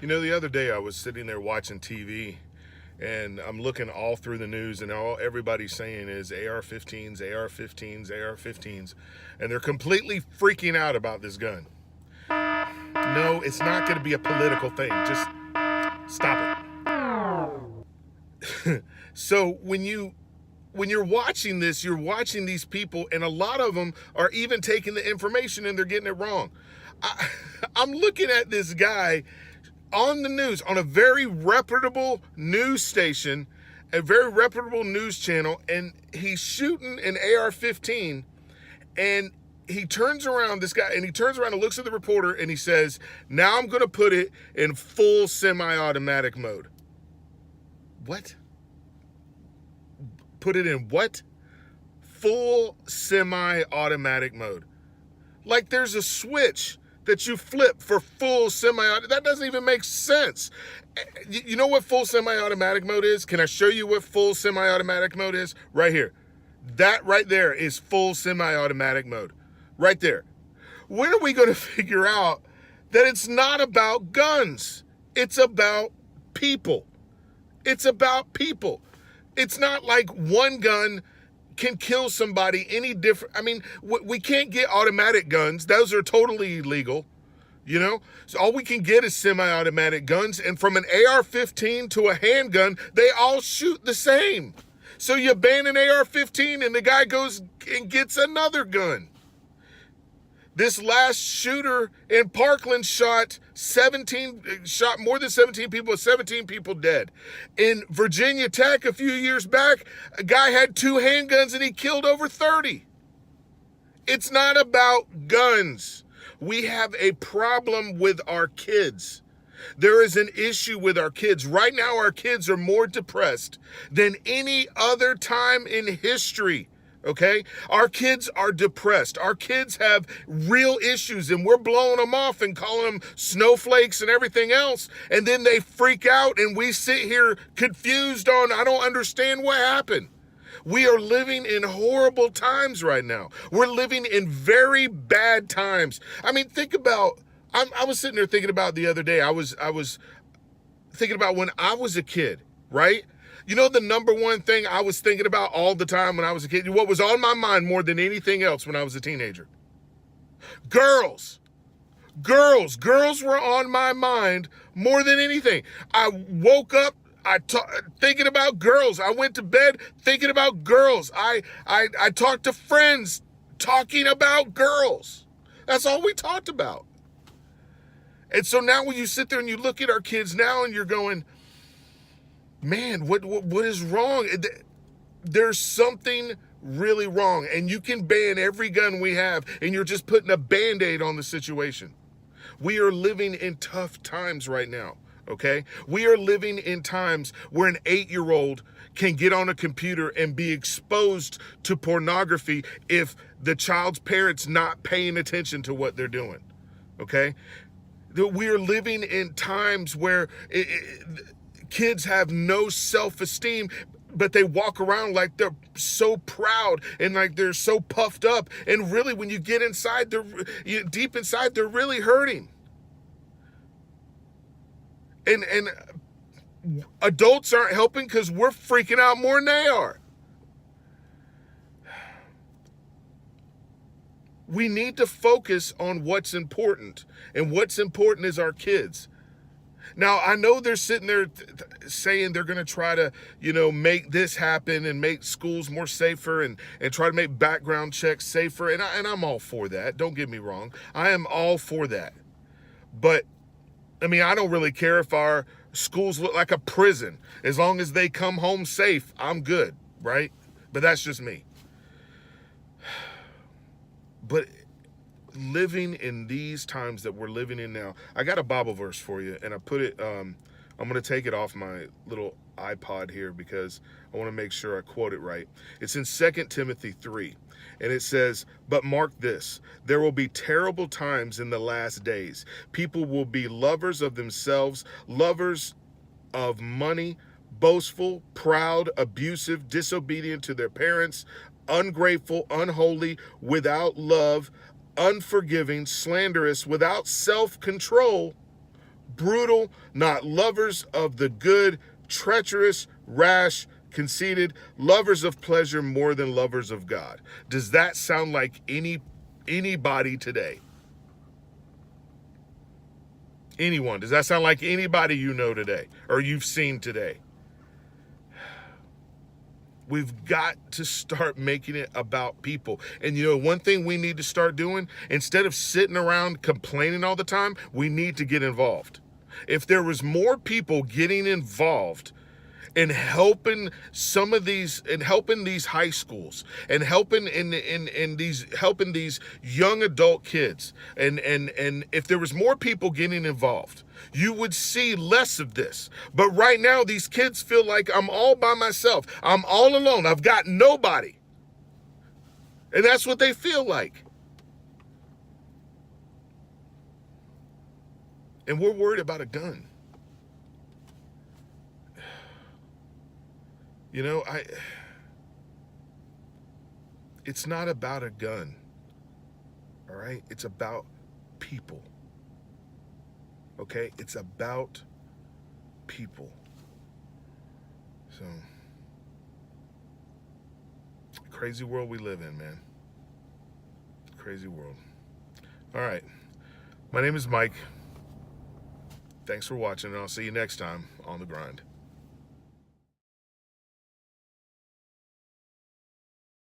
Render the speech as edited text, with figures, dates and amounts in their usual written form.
You know, the other day I was sitting there watching TV and I'm looking all through the news and all everybody's saying is AR-15s, AR-15s, AR-15s, and they're completely freaking out about this gun. No, it's not going to be a political thing. Just stop it. So when you're watching this, you're watching these people, and a lot of them are even taking the information and they're getting it wrong. I'm looking at this guy on the news, on a very reputable news station, a very reputable news channel, and he's shooting an AR-15, and he turns around, this guy, and he turns around and looks at the reporter, and he says, now I'm going to put it in full semi-automatic mode. What? Put it in what? Full semi-automatic mode. Like there's a switch that you flip for full semi-automatic. That doesn't even make sense. You know what full semi-automatic mode is? Can I show you what full semi-automatic mode is? Right here. That right there is full semi-automatic mode. Right there. When are we going to figure out that it's not about guns? It's about people. It's about people. It's not like one gun can kill somebody any different. I mean, we can't get automatic guns. Those are totally illegal, you know? So all we can get is semi-automatic guns. And from an AR-15 to a handgun, they all shoot the same. So you ban an AR-15 and the guy goes and gets another gun. This last shooter in Parkland shot more than 17 people, 17 people dead. In Virginia Tech a few years back, a guy had 2 handguns and he killed over 30. It's not about guns. We have a problem with our kids. There is an issue with our kids. Right now, our kids are more depressed than any other time in history. Okay? Our kids are depressed. Our kids have real issues and we're blowing them off and calling them snowflakes and everything else. And then they freak out and we sit here confused on, I don't understand what happened. We are living in horrible times right now. We're living in very bad times. I mean, think about, I was sitting there thinking about the other day, I was thinking about when I was a kid, right? You know, the number one thing I was thinking about all the time when I was a kid, what was on my mind more than anything else when I was a teenager? Girls. Girls were on my mind more than anything. I woke up thinking about girls. I went to bed thinking about girls. I talked to friends talking about girls. That's all we talked about. And so now when you sit there and you look at our kids now and you're going, man, what is wrong? There's something really wrong. And you can ban every gun we have and you're just putting a Band-Aid on the situation. We are living in tough times right now, okay? We are living in times where an 8-year-old can get on a computer and be exposed to pornography if the child's parents not paying attention to what they're doing, okay? We are living in times where kids have no self-esteem, but they walk around like they're so proud and like they're so puffed up. And really, when you get inside, deep inside, they're really hurting. And adults aren't helping because we're freaking out more than they are. We need to focus on what's important, and what's important is our kids. Now, I know they're sitting there saying they're going to try to, make this happen and make schools more safer and try to make background checks safer. And I'm all for that. Don't get me wrong. I am all for that. But, I mean, I don't really care if our schools look like a prison. As long as they come home safe, I'm good, right? But that's just me. But living in these times that we're living in now, I got a Bible verse for you, and I put it, I'm going to take it off my little iPod here because I want to make sure I quote it right. It's in 2 Timothy 3, and it says, "But mark this, there will be terrible times in the last days. People will be lovers of themselves, lovers of money, boastful, proud, abusive, disobedient to their parents, ungrateful, unholy, without love, unforgiving, slanderous, without self-control, brutal, not lovers of the good, treacherous, rash, conceited, lovers of pleasure more than lovers of God. Does that sound like anybody today? Anyone? Does that sound like anybody you know today or you've seen today? We've got to start making it about people. And you know, one thing we need to start doing, instead of sitting around complaining all the time, we need to get involved. If there was more people getting involved and helping some of these, and helping these high schools, and helping in these, helping these young adult kids, and if there was more people getting involved, you would see less of this. But right now these kids feel like I'm all by myself, I'm all alone, I've got nobody. And that's what they feel like. And we're worried about a gun. You know, it's not about a gun, all right? It's about people, okay? It's about people. So, crazy world we live in, man. Crazy world. All right, my name is Mike. Thanks for watching, and I'll see you next time on The Grind.